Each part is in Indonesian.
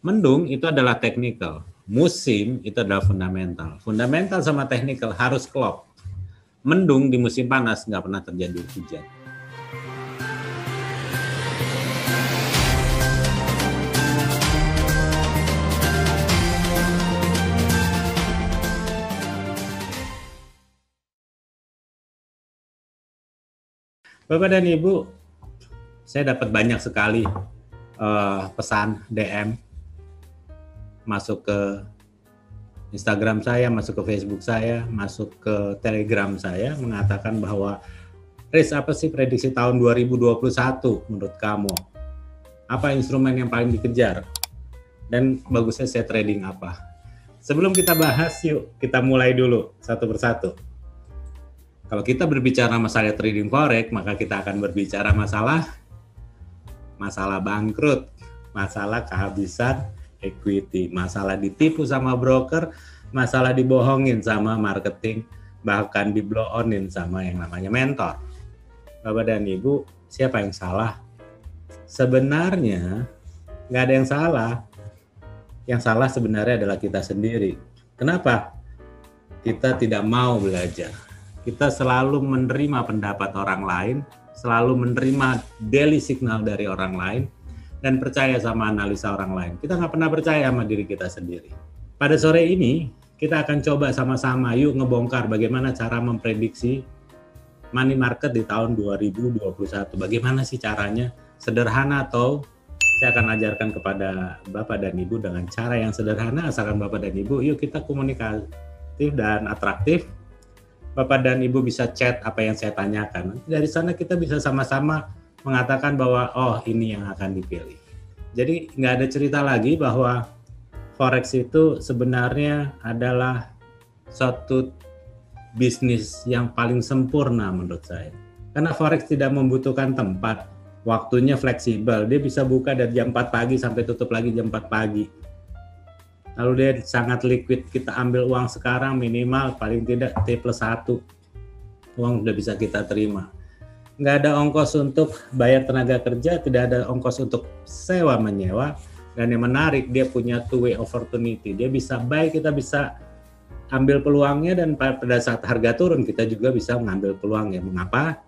Mendung itu adalah technical, musim itu adalah fundamental. Fundamental sama technical harus klop. Mendung di musim panas nggak pernah terjadi hujan. Bapak dan Ibu, saya dapat banyak sekali pesan DM masuk ke Instagram saya, masuk ke Facebook saya, masuk ke Telegram saya mengatakan bahwa Riz, apa sih prediksi tahun 2021 menurut kamu? Apa instrumen yang paling dikejar? Dan bagusnya saya trading apa? Sebelum kita bahas, yuk kita mulai dulu satu persatu. Kalau kita berbicara masalah trading forex, maka kita akan berbicara masalah bangkrut, masalah kehabisan equity, masalah ditipu sama broker, masalah dibohongin sama marketing, bahkan di-blow onin sama yang namanya mentor. Bapak dan Ibu, siapa yang salah? Sebenarnya nggak ada yang salah. Yang salah sebenarnya adalah kita sendiri. Kenapa? Kita tidak mau belajar. Kita selalu menerima pendapat orang lain, selalu menerima daily signal dari orang lain, dan percaya sama analisa orang lain. Kita nggak pernah percaya sama diri kita sendiri. Pada sore ini, kita akan coba sama-sama yuk ngebongkar bagaimana cara memprediksi money market di tahun 2021. Bagaimana sih caranya? Sederhana atau saya akan ajarkan kepada Bapak dan Ibu dengan cara yang sederhana, asalkan Bapak dan Ibu, yuk kita komunikatif dan atraktif. Bapak dan Ibu bisa chat apa yang saya tanyakan. Dari sana kita bisa sama-sama mengatakan bahwa oh ini yang akan dipilih. Jadi nggak ada cerita lagi bahwa forex itu sebenarnya adalah suatu bisnis yang paling sempurna menurut saya. Karena forex tidak membutuhkan tempat, waktunya fleksibel. Dia bisa buka dari jam 4 pagi sampai tutup lagi jam 4 pagi. Lalu dia sangat liquid, kita ambil uang sekarang minimal paling tidak T+1. Uang udah bisa kita terima. Nggak ada ongkos untuk bayar tenaga kerja, tidak ada ongkos untuk sewa menyewa. Dan yang menarik, dia punya two-way opportunity. Dia bisa buy, kita bisa ambil peluangnya, dan pada saat harga turun kita juga bisa mengambil peluangnya. Mengapa?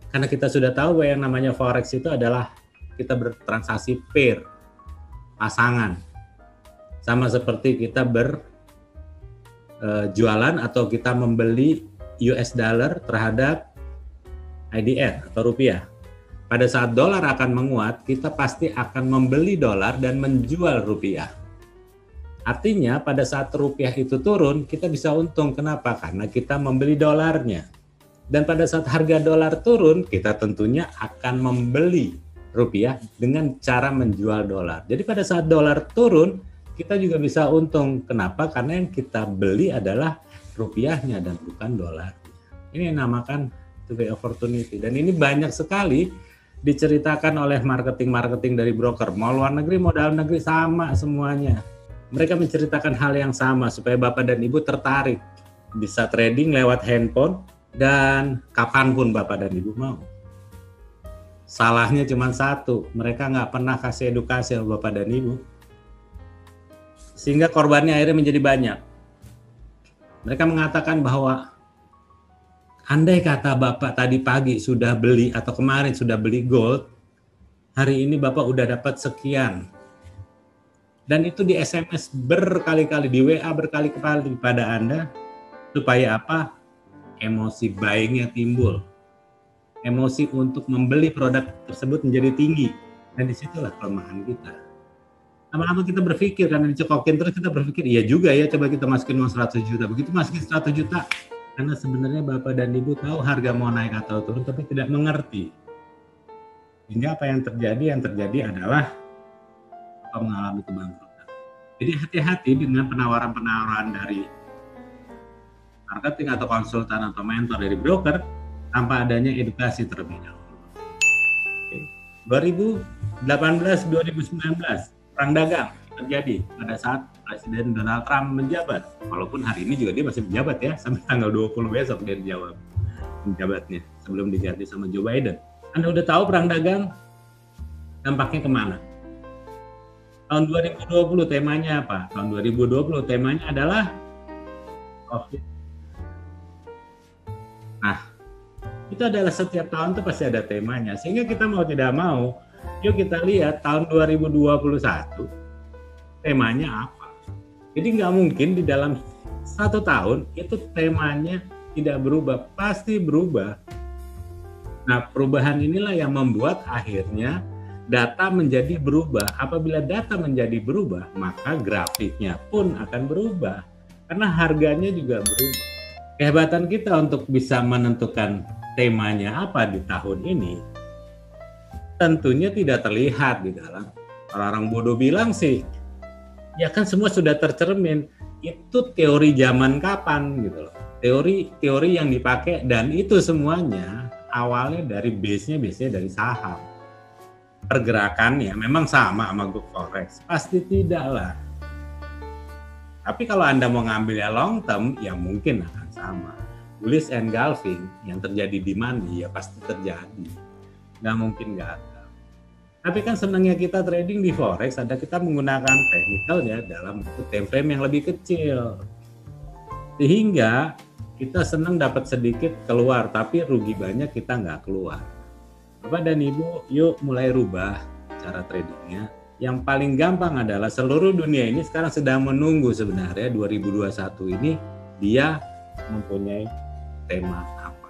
Karena kita sudah tahu bahwa yang namanya forex itu adalah kita bertransaksi pair, pasangan. Sama seperti kita berjualan atau kita membeli US dollar terhadap IDR atau rupiah. Pada saat dolar akan menguat, kita pasti akan membeli dolar dan menjual rupiah. Artinya pada saat rupiah itu turun, kita bisa untung. Kenapa? Karena kita membeli dolarnya. Dan pada saat harga dolar turun, kita tentunya akan membeli rupiah dengan cara menjual dolar. Jadi pada saat dolar turun, kita juga bisa untung. Kenapa? Karena yang kita beli adalah rupiahnya dan bukan dolar. Ini yang namakan two-way opportunity. Dan ini banyak sekali diceritakan oleh marketing dari broker. Mau luar negeri, mau dalam negeri, sama semuanya. Mereka menceritakan hal yang sama supaya Bapak dan Ibu tertarik. Bisa trading lewat handphone dan kapanpun Bapak dan Ibu mau. Salahnya cuma satu, mereka nggak pernah kasih edukasi sama Bapak dan Ibu. Sehingga korbannya akhirnya menjadi banyak. Mereka mengatakan bahwa andai kata Bapak tadi pagi sudah beli atau kemarin sudah beli gold, hari ini Bapak udah dapat sekian. Dan itu di SMS berkali-kali, di WA berkali-kali pada Anda, supaya apa? Emosi buying-nya timbul. Emosi untuk membeli produk tersebut menjadi tinggi. Dan disitulah kelemahan kita. Lama-lama kita berpikir, karena dicekokin terus kita berpikir, iya juga ya, coba kita masukin uang 100 juta. Begitu masukin 100 juta, karena sebenarnya Bapak dan Ibu tahu harga mau naik atau turun, tapi tidak mengerti. Hingga apa yang terjadi? Yang terjadi adalah mengalami kebangkrutan. Jadi hati-hati dengan penawaran-penawaran dari marketing atau konsultan atau mentor dari broker tanpa adanya edukasi terlebih dahulu. 2018-2019 perang dagang terjadi pada saat Presiden Donald Trump menjabat. Walaupun hari ini juga dia masih menjabat ya, sampai tanggal 20 besok dia menjabatnya sebelum diganti sama Joe Biden. Anda udah tahu perang dagang dampaknya kemana? Tahun 2020 temanya apa? Tahun 2020 temanya adalah COVID. Nah, itu adalah setiap tahun tuh pasti ada temanya. Sehingga kita mau tidak mau, yuk kita lihat tahun 2021 temanya apa. Jadi nggak mungkin di dalam satu tahun itu temanya tidak berubah, pasti berubah. Nah, perubahan inilah yang membuat akhirnya data menjadi berubah. Apabila data menjadi berubah, maka grafiknya pun akan berubah. Karena harganya juga berubah. Kehebatan kita untuk bisa menentukan temanya apa di tahun ini, tentunya tidak terlihat di dalam. Orang-orang bodoh bilang sih, ya kan semua sudah tercermin. Itu teori zaman kapan gitu loh. Teori yang dipakai, dan itu semuanya awalnya dari base-nya dari saham. Pergerakannya memang sama Group Forex? Pasti tidak lah. Tapi kalau Anda mau ngambilnya long term, ya mungkin akan sama. Bullish engulfing yang terjadi di money ya pasti terjadi. Nggak mungkin nggak ada. Tapi kan senangnya kita trading di Forex, ada kita menggunakan technical ya dalam time frame yang lebih kecil. Sehingga kita senang dapat sedikit keluar, tapi rugi banyak kita nggak keluar. Bapak dan Ibu, yuk mulai rubah cara tradingnya. Yang paling gampang adalah seluruh dunia ini sekarang sedang menunggu sebenarnya 2021 ini dia mempunyai tema apa.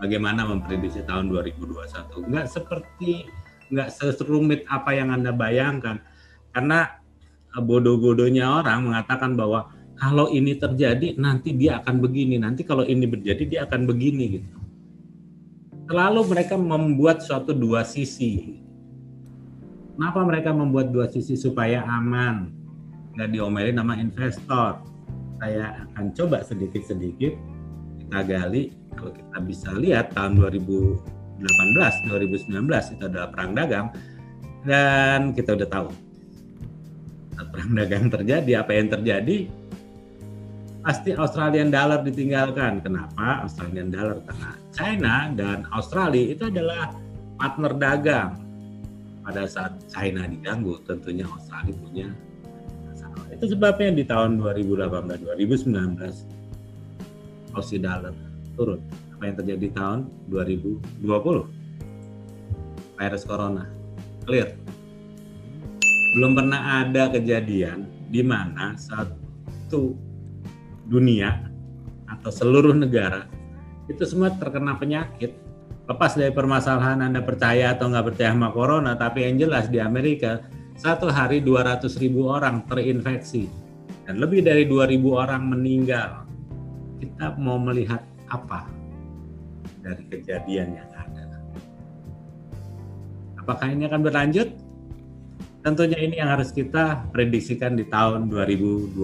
Bagaimana memprediksi tahun 2021. Nggak serumit apa yang Anda bayangkan. Karena bodoh-bodohnya orang mengatakan bahwa kalau ini terjadi nanti dia akan begini, nanti kalau ini terjadi dia akan begini gitu. Selalu mereka membuat suatu dua sisi. Kenapa mereka membuat dua sisi? Supaya aman, nggak diomelin sama investor. Saya akan coba sedikit-sedikit kita gali. Kalau kita bisa lihat tahun 2018, 2019 itu adalah perang dagang, dan kita udah tahu saat perang dagang terjadi, apa yang terjadi? Pasti Australian dollar ditinggalkan. Kenapa Australian dollar? Karena China dan Australia itu adalah partner dagang. Pada saat China diganggu, tentunya Australia punya masalah. Itu sebabnya di tahun 2018-2019 Aussie dollar turun. Apa yang terjadi di tahun 2020? Virus corona. Clear. Belum pernah ada kejadian di mana satu dunia atau seluruh negara itu semua terkena penyakit. Lepas dari permasalahan Anda percaya atau nggak percaya sama corona, tapi yang jelas di Amerika satu hari 200.000 orang terinfeksi dan lebih dari 2.000 orang meninggal. Kita mau melihat apa dari kejadian yang ada? Apakah ini akan berlanjut? Tentunya ini yang harus kita prediksikan di tahun 2021.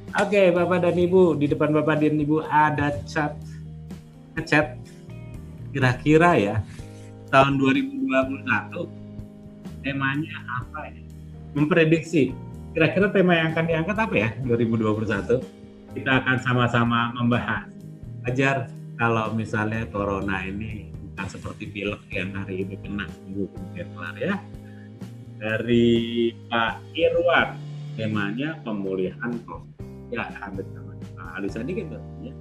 Oke, Bapak dan Ibu, di depan Bapak dan Ibu ada chat kira-kira ya tahun 2021 temanya apa ya? Memprediksi kira-kira tema yang akan diangkat apa ya 2021? Kita akan sama-sama membahas. Ajar kalau misalnya corona ini bukan seperti pilek yang hari ini kena minggu kelar ya. Dari Pak Irwan, temanya pemulihan COVID. Ya, hampir sama Pak Alisa dikit ya.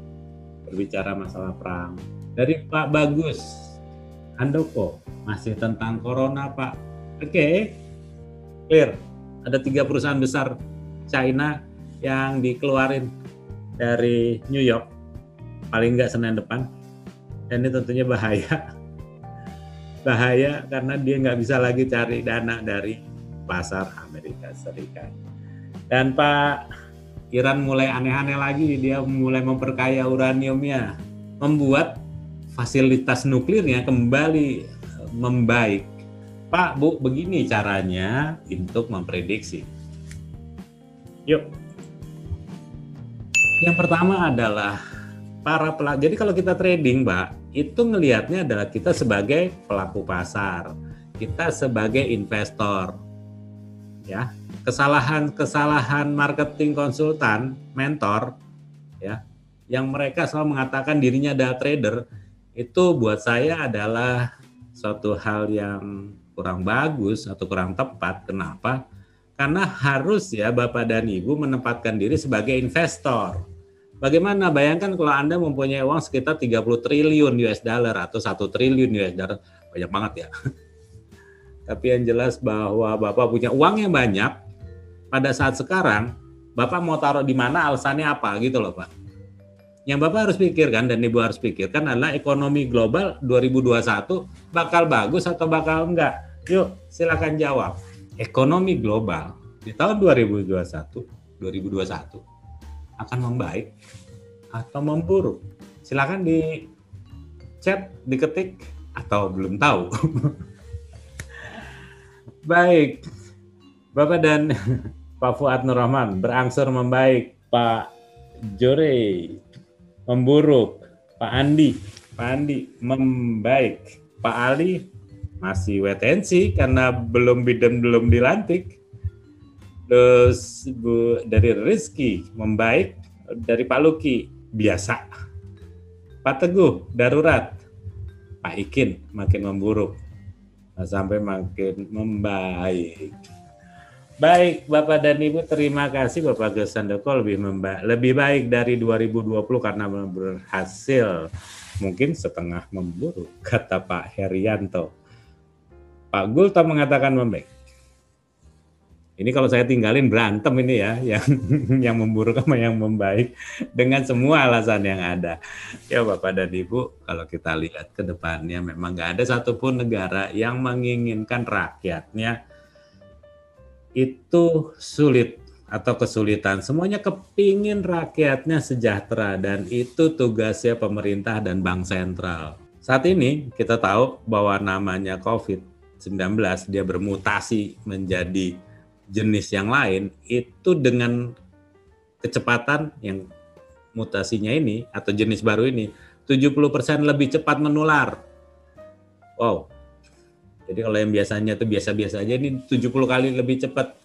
Berbicara masalah perang. Dari Pak Bagus Handoko, masih tentang corona Pak. Oke, clear. Ada 3 perusahaan besar China yang dikeluarin dari New York, paling nggak Senin depan. Dan ini tentunya bahaya. Bahaya karena dia nggak bisa lagi cari dana dari pasar Amerika Serikat. Dan Pak Iran mulai aneh-aneh lagi, dia mulai memperkaya uraniumnya, membuat fasilitas nuklirnya kembali membaik. Pak, Bu, begini caranya untuk memprediksi. Yuk. Yang pertama adalah para pelaku. Jadi kalau kita trading, Pak, itu ngelihatnya adalah kita sebagai pelaku pasar, kita sebagai investor, ya. Kesalahan marketing konsultan, mentor, ya, yang mereka selalu mengatakan dirinya adalah trader, itu buat saya adalah suatu hal yang kurang bagus atau kurang tepat. Kenapa? Karena harus ya Bapak dan Ibu menempatkan diri sebagai investor. Bagaimana? Bayangkan kalau Anda mempunyai uang sekitar 30 triliun US dollar atau 1 triliun US dollar. Banyak banget ya. Tapi yang jelas bahwa Bapak punya uang yang banyak, pada saat sekarang, Bapak mau taruh di mana, alasannya apa gitu loh Pak. Yang Bapak harus pikirkan dan Ibu harus pikirkan adalah ekonomi global 2021 bakal bagus atau bakal enggak. Yuk silakan jawab. Ekonomi global di tahun 2021 akan membaik atau memburuk? Silakan di chat, diketik atau belum tahu. Baik, Bapak dan Pak Fuad Nur Rahman berangsur membaik, Pak Jore memburuk, Pak Andi membaik, Pak Ali masih wait and see karena belum dilantik. Terus dari Rizky membaik, dari Pak Luki biasa, Pak Teguh darurat, Pak Ikin makin memburuk sampai makin membaik. Baik Bapak dan Ibu, terima kasih Bapak Gus Handoko lebih baik dari 2020 karena berhasil, mungkin setengah memburuk kata Pak Herianto. Pak Gulto mengatakan membaik. Ini kalau saya tinggalin berantem ini ya, yang memburuk sama yang membaik dengan semua alasan yang ada. Ya Bapak dan Ibu, kalau kita lihat ke depannya memang nggak ada satupun negara yang menginginkan rakyatnya itu sulit atau kesulitan. Semuanya kepingin rakyatnya sejahtera dan itu tugasnya pemerintah dan bank sentral. Saat ini kita tahu bahwa namanya COVID-19 dia bermutasi menjadi jenis yang lain, itu dengan kecepatan yang mutasinya ini atau jenis baru ini 70% lebih cepat menular. Wow. Jadi kalau yang biasanya itu biasa-biasa aja, ini 70 kali lebih cepat.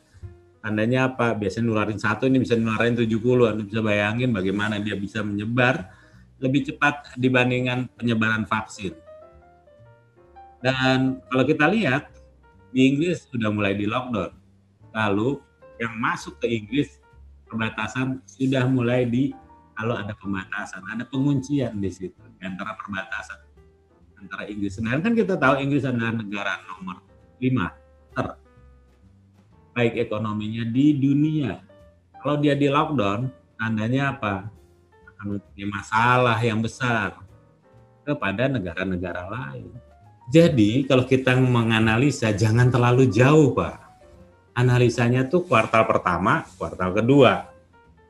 Tandanya apa? Biasanya nularin 1, ini bisa nularin 70. Anda bisa bayangin bagaimana dia bisa menyebar lebih cepat dibandingkan penyebaran vaksin. Dan kalau kita lihat di Inggris sudah mulai di lockdown. Lalu yang masuk ke Inggris perbatasan sudah mulai kalau ada pembatasan, ada penguncian di situ antara perbatasan antara Inggris. Sedangkan kita tahu Inggris adalah negara nomor 5 terbaik ekonominya di dunia. Kalau dia di lockdown, tandanya apa? Akan mempunyai masalah yang besar kepada negara-negara lain. Jadi kalau kita menganalisa jangan terlalu jauh Pak. Analisanya tuh kuartal pertama, kuartal kedua.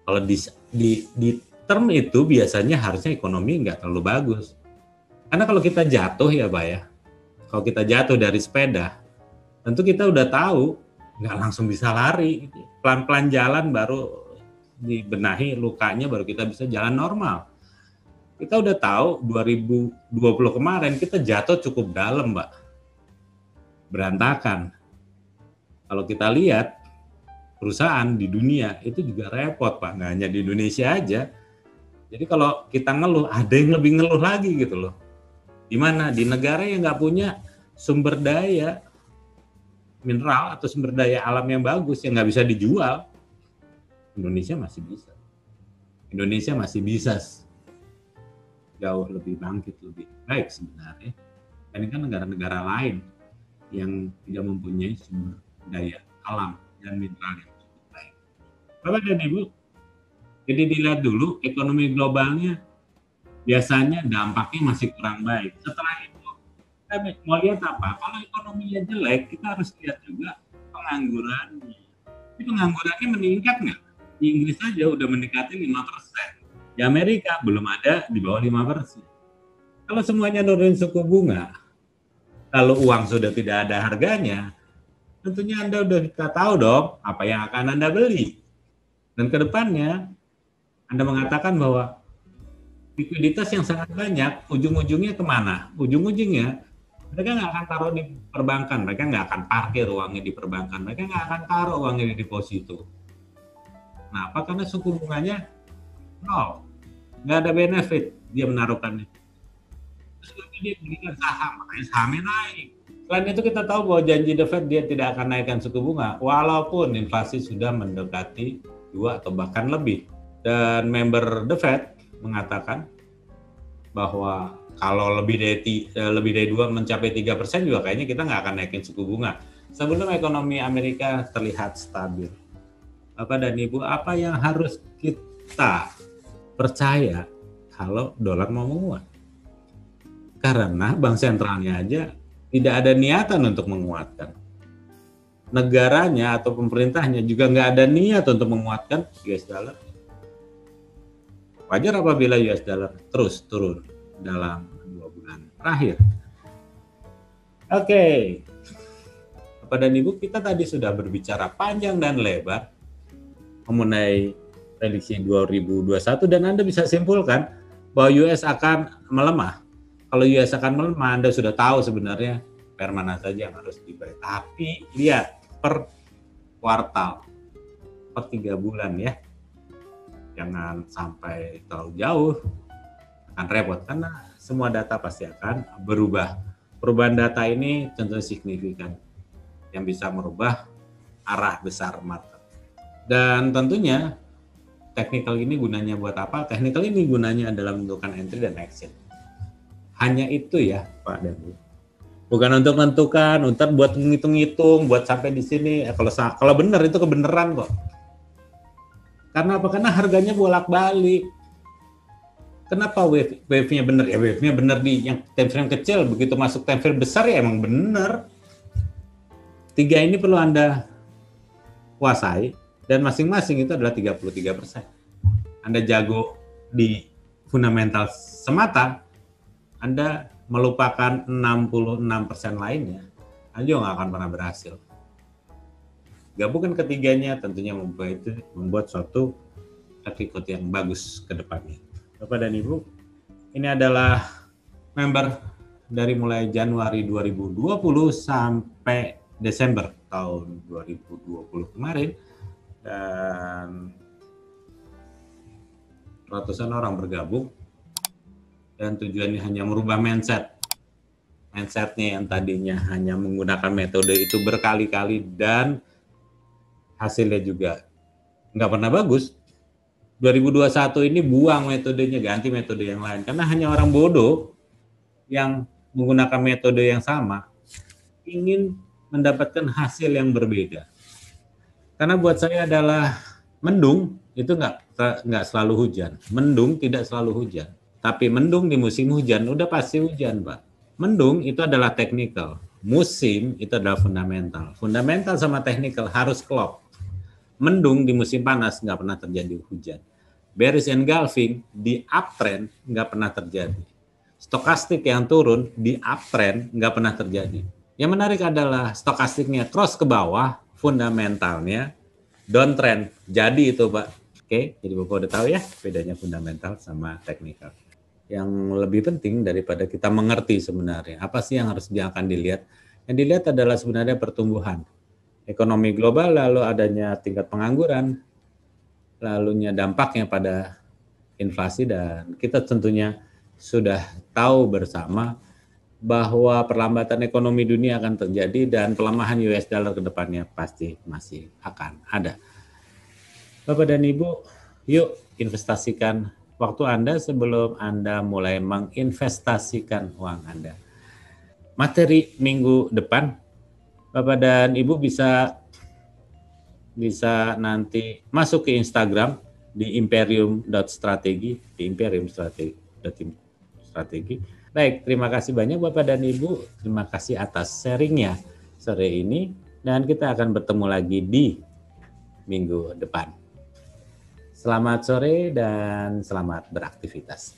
Kalau di term itu biasanya harusnya ekonomi nggak terlalu bagus. Karena kalau kita jatuh ya Pak ya, kalau kita jatuh dari sepeda, tentu kita udah tahu nggak langsung bisa lari. Pelan-pelan jalan baru dibenahi lukanya, baru kita bisa jalan normal. Kita udah tahu 2020 kemarin kita jatuh cukup dalam Mbak. Berantakan. Kalau kita lihat perusahaan di dunia itu juga repot Pak, nggak hanya di Indonesia aja. Jadi kalau kita ngeluh, ada yang lebih ngeluh lagi gitu loh. Di mana? Di negara yang nggak punya sumber daya mineral atau sumber daya alam yang bagus yang nggak bisa dijual. Indonesia masih bisa. Indonesia masih bisa jauh lebih bangkit, lebih baik sebenarnya. Ini kan negara-negara lain yang tidak mempunyai sumber daya alam dan mineral yang cukup baik. Bapak dan Ibu, jadi dilihat dulu ekonomi globalnya biasanya dampaknya masih kurang baik. Setelah itu kita mau lihat apa? Kalau ekonominya jelek, kita harus lihat juga penganggurannya. Ini penganggurannya meningkat nggak? Di Inggris saja udah mendekati 5%. Di Amerika belum ada di bawah 5%. Kalau semuanya nurunin suku bunga, kalau uang sudah tidak ada harganya, tentunya Anda udah kita tahu dong apa yang akan Anda beli. Dan ke depannya Anda mengatakan bahwa likuiditas yang sangat banyak, ujung-ujungnya kemana? Ujung-ujungnya mereka nggak akan taruh di perbankan, mereka nggak akan parkir uangnya di perbankan, mereka nggak akan taruh uangnya di deposito. Kenapa? Karena suku bunganya nol, nggak ada benefit dia menaruhkannya. Terus dia belikan saham, makanya sahamnya naik. Selain itu kita tahu bahwa janji The Fed dia tidak akan naikkan suku bunga walaupun inflasi sudah mendekati 2 atau bahkan lebih. Dan member The Fed mengatakan bahwa kalau lebih dari 2 mencapai 3% juga kayaknya kita nggak akan naikin suku bunga sebelum ekonomi Amerika terlihat stabil. Bapak dan Ibu, apa yang harus kita percaya kalau dolar mau menguat? Karena bank sentralnya aja tidak ada niatan untuk menguatkan. Negaranya atau pemerintahnya juga nggak ada niat untuk menguatkan US dollar. Wajar apabila US dollar terus turun dalam 2 bulan terakhir. Oke, Bapak dan Ibu, kita tadi sudah berbicara panjang dan lebar mengenai prediksi 2021 dan Anda bisa simpulkan bahwa US akan melemah. Kalau US akan melemah, Anda sudah tahu sebenarnya per mana saja yang harus dibeli. Tapi lihat per kuartal, per 3 bulan ya. Jangan sampai terlalu jauh, akan repot karena semua data pasti akan berubah. Perubahan data ini tentu signifikan yang bisa merubah arah besar market. Dan tentunya technical ini gunanya buat apa? Technical ini gunanya adalah menentukan entry dan exit. Hanya itu ya, Pak dan Bu. Bukan untuk menentukan, untuk buat ngitung-ngitung, buat sampai di sini. Kalau benar itu kebenaran kok. Karena apa? Karena harganya bolak-balik. Kenapa wave-nya benar? Ya wave-nya benar di yang time frame kecil, begitu masuk time frame besar ya emang benar. 3 ini perlu Anda kuasai dan masing-masing itu adalah 33%. Anda jago di fundamental semata, Anda melupakan 66% lainnya, Anda juga nggak akan pernah berhasil. Gabungan ketiganya tentunya membuat suatu record yang bagus ke depannya. Bapak dan Ibu, ini adalah member dari mulai Januari 2020 sampai Desember tahun 2020 kemarin, dan ratusan orang bergabung dan tujuannya hanya merubah mindsetnya yang tadinya hanya menggunakan metode itu berkali-kali dan hasilnya juga nggak pernah bagus. 2021 ini buang metodenya, ganti metode yang lain karena hanya orang bodoh yang menggunakan metode yang sama ingin mendapatkan hasil yang berbeda. Karena buat saya adalah mendung itu nggak selalu hujan, mendung tidak selalu hujan. Tapi mendung di musim hujan udah pasti hujan, Pak. Mendung itu adalah technical, musim itu adalah fundamental. Fundamental sama technical harus klop. Mendung di musim panas nggak pernah terjadi hujan. Bearish engulfing di uptrend nggak pernah terjadi. Stokastik yang turun di uptrend nggak pernah terjadi. Yang menarik adalah stokastiknya cross ke bawah, fundamentalnya downtrend. Jadi itu Pak. Oke, jadi Bapak udah tahu ya bedanya fundamental sama technical. Yang lebih penting daripada kita mengerti sebenarnya apa sih yang akan dilihat. Yang dilihat adalah sebenarnya pertumbuhan ekonomi global, lalu adanya tingkat pengangguran, lalunya dampaknya pada inflasi, dan kita tentunya sudah tahu bersama bahwa perlambatan ekonomi dunia akan terjadi dan pelemahan US dollar ke depannya pasti masih akan ada. Bapak dan Ibu, yuk investasikan waktu Anda sebelum Anda mulai menginvestasikan uang Anda. Materi minggu depan, Bapak dan Ibu bisa nanti masuk ke Instagram di imperium.strategi, di imperium.strategi. Baik, terima kasih banyak Bapak dan Ibu. Terima kasih atas sharingnya sore ini, dan kita akan bertemu lagi di minggu depan. Selamat sore dan selamat beraktivitas.